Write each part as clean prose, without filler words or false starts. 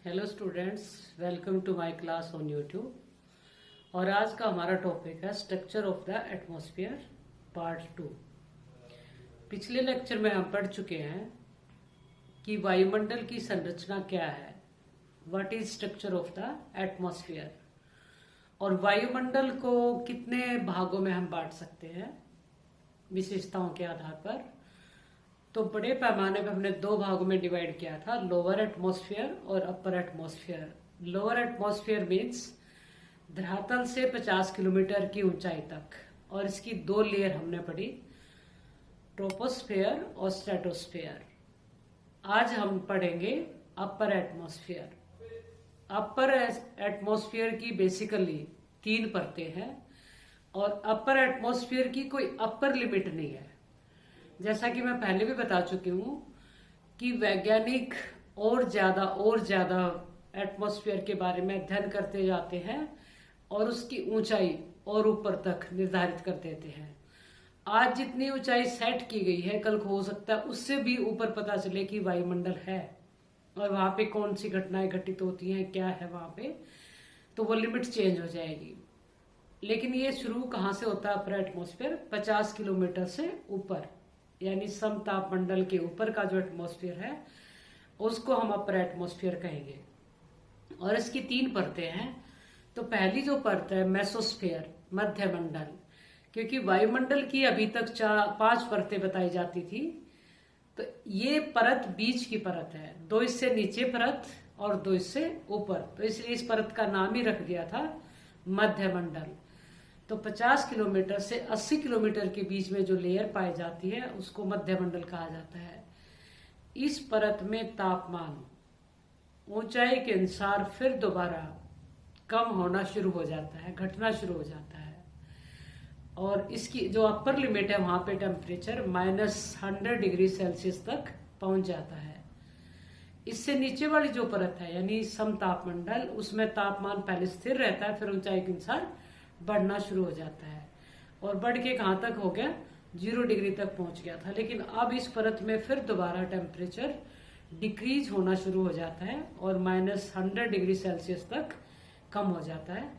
Hello students, welcome to my class on YouTube. और आज का हमारा टॉपिक है structure of the atmosphere part 2। पिछले लेक्चर में हम पढ़ चुके हैं कि वायुमंडल की संरचना क्या है, what is structure of the atmosphere, और वायुमंडल को कितने भागों में हम बांट सकते हैं विशेषताओं के आधार पर। तो बड़े पैमाने पर हमने दो भागों में डिवाइड किया था, लोअर एटमॉस्फेयर और upper atmosphere. Lower atmosphere means धरातल से 50 किलोमीटर की ऊंचाई तक, और इसकी दो लेयर हमने पढ़ी, ट्रोपोस्फेयर और स्ट्रेटोस्फेयर। आज हम पढ़ेंगे अपर एटमॉस्फेयर। अपर एटमॉस्फेयर की बेसिकली 3 परतें हैं, और अपर एटमॉस्फेयर की कोई अपर लिमिट नहीं है। जैसा कि मैं पहले भी बता चुकी हूं कि वैज्ञानिक और ज्यादा एटमॉस्फेयर के बारे में अध्ययन करते जाते हैं और उसकी ऊंचाई और ऊपर तक निर्धारित कर देते हैं। आज जितनी ऊंचाई सेट की गई है, कल को हो सकता है उससे भी ऊपर पता चले कि वायुमंडल है, और वहां पे कौन सी घटनाएं घटित होती हैं, क्या है वहां पे, तो वो लिमिट चेंज हो जाएगी। लेकिन ये शुरू कहाँ से होता है? अपर एटमॉस्फेयर 50 किलोमीटर से ऊपर, यानी समतापमंडल के ऊपर का जो एटमॉस्फेयर है उसको हम अपर एटमॉस्फेयर कहेंगे। और इसकी 3 परतें हैं। तो पहली जो परत है मेसोस्फेयर, मध्यमंडल, क्योंकि वायुमंडल की अभी तक 5 परतें बताई जाती थी, तो ये परत बीच की परत है, 2 इससे नीचे परत और 2 इससे ऊपर, तो इसलिए इस परत का नाम ही रख दिया था मध्यमंडल। तो 50 किलोमीटर से 80 किलोमीटर के बीच में जो लेयर पाई जाती है उसको मध्यमंडल कहा जाता है। इस परत में तापमान ऊंचाई के अनुसार फिर दोबारा कम होना शुरू हो जाता है, घटना शुरू हो जाता है। और इसकी जो अपर लिमिट है वहां पे टेम्परेचर -100 डिग्री सेल्सियस तक पहुंच जाता है। इससे नीचे वाली जो परत है यानी समतापमंडल, उसमें तापमान पहले स्थिर रहता है, फिर ऊंचाई के अनुसार बढ़ना शुरू हो जाता है, और बढ़ के कहां तक हो गया? 0 डिग्री तक पहुंच गया था। लेकिन अब इस परत में फिर दोबारा टेम्परेचर डिक्रीज होना शुरू हो जाता है और -100 डिग्री सेल्सियस तक कम हो जाता है।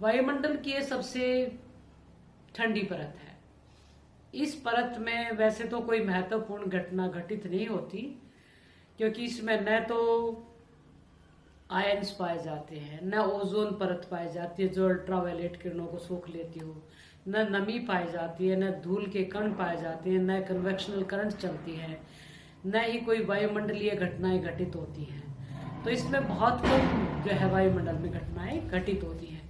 वायुमंडल की ये सबसे ठंडी परत है। इस परत में वैसे तो कोई महत्वपूर्ण घटना घटित नहीं होती, क्योंकि इसमें न तो आयंस पाए जाते हैं, न ओजोन परत पाई जाती है जो अल्ट्रावायलेट किरणों को सोख लेती हो, न नमी पाई जाती है, न धूल के कण पाए जाते हैं, न कन्वेक्शनल करंट चलती है, न ही कोई वायुमंडलीय घटनाएं घटित होती हैं। तो इसमें बहुत कम जो है वायुमंडल में घटनाएं घटित होती हैं।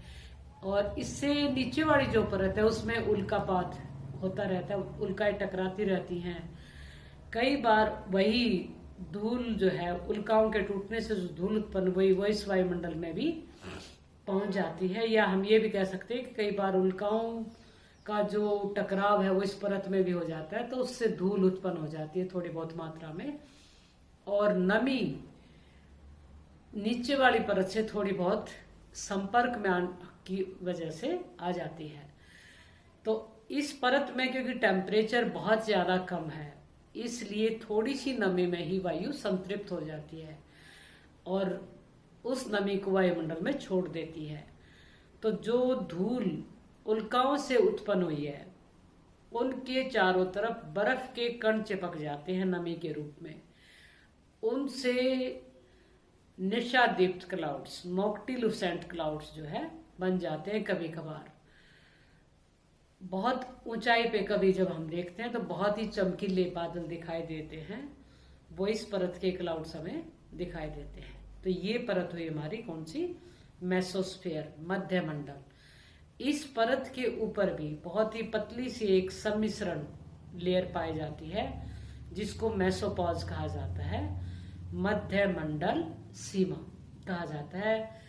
और इससे नीचे वाली जो परत है उसमें उल्कापात होता रहता है, उल्काएं टकराती रहती हैं। कई बार वही धूल जो है, उल्काओं के टूटने से जो धूल उत्पन्न हुई वो इस वायुमंडल में भी पहुंच जाती है। या हम ये भी कह सकते हैं कि कई बार उल्काओं का जो टकराव है वो इस परत में भी हो जाता है, तो उससे धूल उत्पन्न हो जाती है थोड़ी बहुत मात्रा में, और नमी नीचे वाली परत से थोड़ी बहुत संपर्क में आने की वजह से आ जाती है। तो इस परत में क्योंकि टेम्परेचर बहुत ज्यादा कम है, इसलिए थोड़ी सी नमी में ही वायु संतृप्त हो जाती है और उस नमी को वायुमंडल में छोड़ देती है। तो जो धूल उल्काओं से उत्पन्न हुई है उनके चारों तरफ बर्फ के कण चिपक जाते हैं नमी के रूप में। उनसे निशादीप्त क्लाउड्स, नॉक्टिलुसेंट क्लाउड्स जो है बन जाते हैं कभी कभार। बहुत ऊंचाई पे कभी जब हम देखते हैं तो बहुत ही चमकीले बादल दिखाई देते हैं, वो इस परत के क्लाउड्स हमें दिखाई देते हैं। तो ये परत हुई हमारी कौन सी? मेसोस्फेयर, मध्यमंडल। इस परत के ऊपर भी बहुत ही पतली सी एक सम्मिश्रण लेयर पाई जाती है जिसको मेसोपॉज कहा जाता है, मध्यमंडल सीमा कहा जाता है।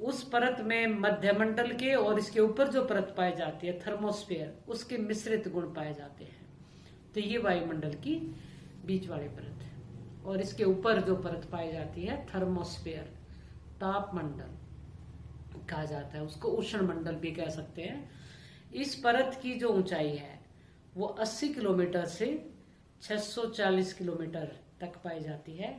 उस परत में मध्यमंडल के और इसके ऊपर जो परत पाई जाती है थर्मोस्फेयर, उसके मिश्रित गुण पाए जाते हैं। तो ये वायुमंडल की बीच वाली परत है, और इसके ऊपर जो परत पाई जाती है थर्मोस्फेयर, तापमंडल कहा जाता है, उसको उष्ण मंडल भी कह सकते हैं। इस परत की जो ऊंचाई है वो 80 किलोमीटर से 640 किलोमीटर तक पाई जाती है।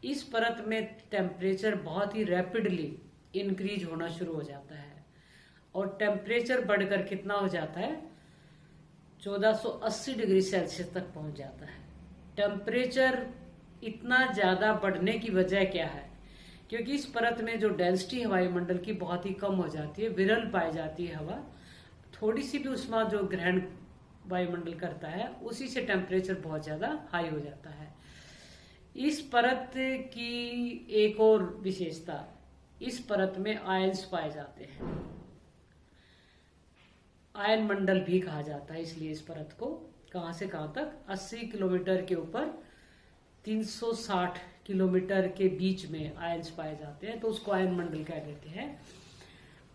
इस परत में टेम्परेचर बहुत ही रैपिडली इंक्रीज होना शुरू हो जाता है और टेम्परेचर बढ़कर कितना हो जाता है, 1480 डिग्री सेल्सियस तक पहुंच जाता है। टेम्परेचर इतना ज्यादा बढ़ने की वजह क्या है? क्योंकि इस परत में जो डेंसिटी हवाई मंडल की बहुत ही कम हो जाती है, विरल पाई जाती है हवा, थोड़ी सी भी उष्मा जो ग्रहण वायुमंडल करता है उसी से टेम्परेचर बहुत ज्यादा हाई हो जाता है। इस परत की एक और विशेषता, इस परत में आयंस पाए जाते हैं, आयन मंडल भी कहा जाता है। इसलिए इस परत को कहां से कहां तक, 80 किलोमीटर के ऊपर 360 किलोमीटर के बीच में आयंस पाए जाते हैं, तो उसको आयन मंडल कह देते हैं।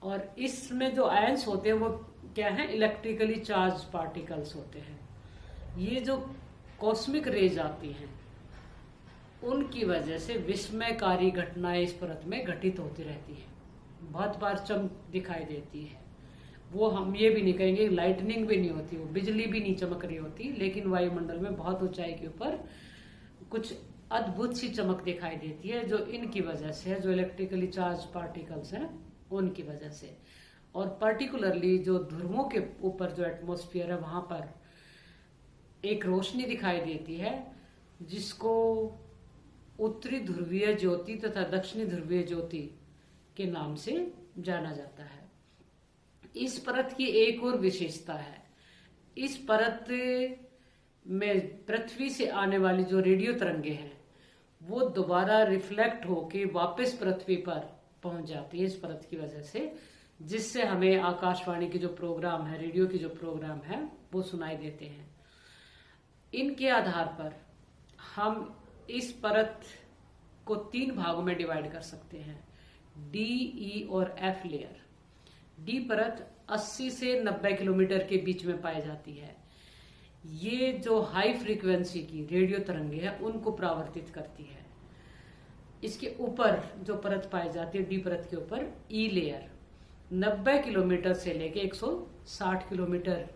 और इसमें जो आयंस होते हैं वो क्या है, इलेक्ट्रिकली चार्ज पार्टिकल्स होते हैं। ये जो कॉस्मिक रेज आती हैं उनकी वजह से विस्मयकारी घटनाएं इस परत में घटित होती रहती है, बहुत बार चमक दिखाई देती है। वो हम ये भी नहीं कहेंगे, लाइटनिंग भी नहीं होती, वो बिजली भी नहीं चमक रही होती, लेकिन वायुमंडल में बहुत ऊंचाई के ऊपर कुछ अद्भुत सी चमक दिखाई देती है, जो इनकी वजह से है, जो इलेक्ट्रिकली चार्ज पार्टिकल्स हैं उनकी वजह से। और पर्टिकुलरली जो ध्रुवों के ऊपर जो एटमॉस्फेयर है वहां पर एक रोशनी दिखाई देती है जिसको उत्तरी ध्रुवीय ज्योति तथा दक्षिणी ध्रुवीय ज्योति के नाम से जाना जाता है। इस परत की एक और विशेषता है, इस परत में पृथ्वी से आने वाली जो रेडियो तरंगे हैं वो दोबारा रिफ्लेक्ट होके वापस पृथ्वी पर पहुंच जाती है इस परत की वजह से, जिससे हमें आकाशवाणी के जो प्रोग्राम है, रेडियो के जो प्रोग्राम है वो सुनाई देते हैं। इनके आधार पर हम इस परत को 3 भागों में डिवाइड कर सकते हैं, डी, ई और एफ लेयर। डी परत 80 से 90 किलोमीटर के बीच में पाई जाती है। ये जो हाई फ्रीक्वेंसी की रेडियो तरंगे हैं उनको परावर्तित करती है। इसके ऊपर जो परत पाई जाती है डी परत के ऊपर, ई लेयर, 90 किलोमीटर से लेके 160 किलोमीटर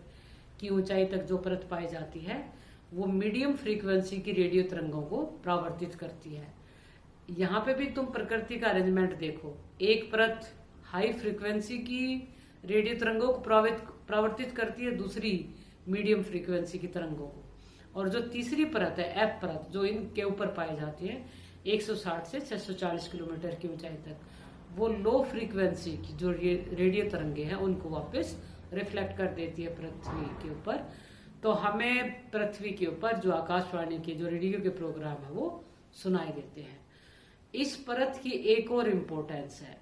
की ऊंचाई तक जो परत पाई जाती है वो मीडियम फ्रीक्वेंसी की रेडियो तरंगों को परावर्तित करती है। यहाँ पे भी तुम प्रकृति का अरेंजमेंट देखो, एक परत हाई फ्रीक्वेंसी की रेडियो तरंगों को परावर्तित करती है, दूसरी मीडियम फ्रीक्वेंसी की तरंगों को, और जो तीसरी परत है एफ परत जो इनके ऊपर पाई जाती है 160 से 640 किलोमीटर की ऊंचाई तक, वो लो फ्रीक्वेंसी की जो रेडियो तरंगे हैं उनको वापस रिफ्लेक्ट कर देती है पृथ्वी के ऊपर। तो हमें पृथ्वी के ऊपर जो आकाशवाणी के जो रेडियो के प्रोग्राम है वो सुनाई देते हैं। इस परत की एक और इम्पोर्टेंस है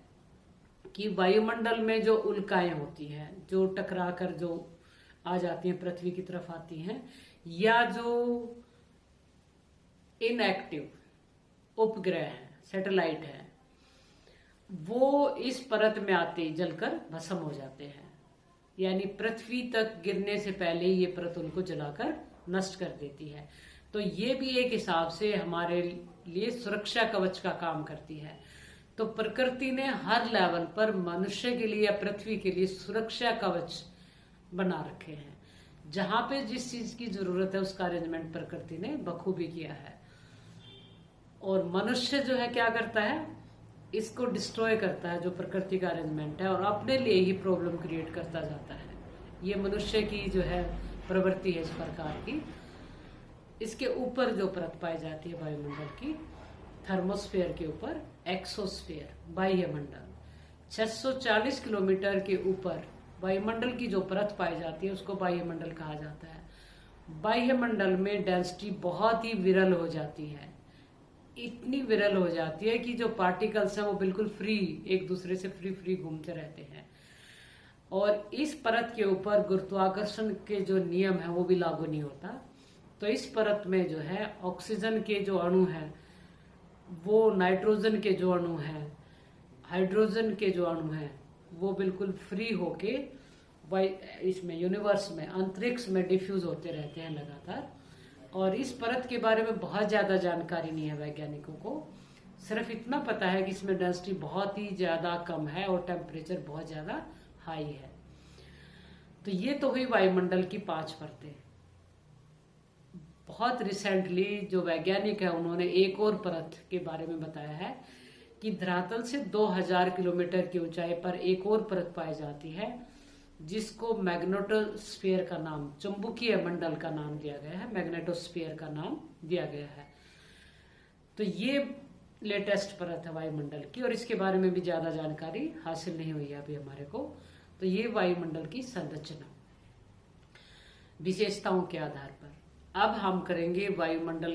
कि वायुमंडल में जो उल्काएं होती हैं, जो टकरा कर जो आ जाती हैं पृथ्वी की तरफ आती हैं, या जो इनएक्टिव उपग्रह हैं, सैटेलाइट हैं, वो इस परत में आते ही जलकर भस्म हो जाते हैं। यानी पृथ्वी तक गिरने से पहले ये परत उनको जलाकर नष्ट कर देती है। तो ये भी एक हिसाब से हमारे लिए सुरक्षा कवच का काम करती है। तो प्रकृति ने हर लेवल पर मनुष्य के लिए या पृथ्वी के लिए सुरक्षा कवच बना रखे हैं। जहां पे जिस चीज की जरूरत है उसका अरेंजमेंट प्रकृति ने बखूबी किया है। और मनुष्य जो है क्या करता है, इसको डिस्ट्रॉय करता है जो प्रकृति का अरेंजमेंट है, और अपने लिए ही प्रॉब्लम क्रिएट करता जाता है। ये मनुष्य की जो है प्रवृत्ति है इस प्रकार की। इसके ऊपर जो परत पाई जाती है वायुमंडल की, थर्मोस्फेयर के ऊपर एक्सोस्फेयर बाह्यमंडल, 640 किलोमीटर के ऊपर वायुमंडल की जो परत पाई जाती है उसको बाह्यमंडल कहा जाता है। बाह्यमंडल में डेंसिटी बहुत ही विरल हो जाती है, इतनी विरल हो जाती है कि जो पार्टिकल्स हैं वो बिल्कुल फ्री, एक दूसरे से फ्री घूमते रहते हैं। और इस परत के ऊपर गुरुत्वाकर्षण के जो नियम है वो भी लागू नहीं होता। तो इस परत में जो है ऑक्सीजन के जो अणु हैं, वो नाइट्रोजन के जो अणु हैं, हाइड्रोजन के जो अणु हैं, वो बिल्कुल फ्री होके इसमें यूनिवर्स में, अंतरिक्ष में डिफ्यूज होते रहते हैं लगातार। और इस परत के बारे में बहुत ज्यादा जानकारी नहीं है वैज्ञानिकों को, सिर्फ इतना पता है कि इसमें डेंसिटी बहुत ही ज्यादा कम है और टेम्परेचर बहुत ज्यादा हाई है। तो ये तो हुई वायुमंडल की 5 परतें। बहुत रिसेंटली जो वैज्ञानिक है उन्होंने एक और परत के बारे में बताया है कि धरातल से 2000 किलोमीटर की ऊंचाई पर एक और परत पाई जाती है जिसको मैग्नेटोस्फीयर का नाम, चुंबकीय मंडल का नाम दिया गया है, मैग्नेटोस्फीयर का नाम दिया गया है। तो ये लेटेस्ट परत है वायुमंडल की और इसके बारे में भी ज्यादा जानकारी हासिल नहीं हुई है अभी हमारे को। तो ये वायुमंडल की संरचना विशेषताओं के आधार पर। अब हम करेंगे वायुमंडल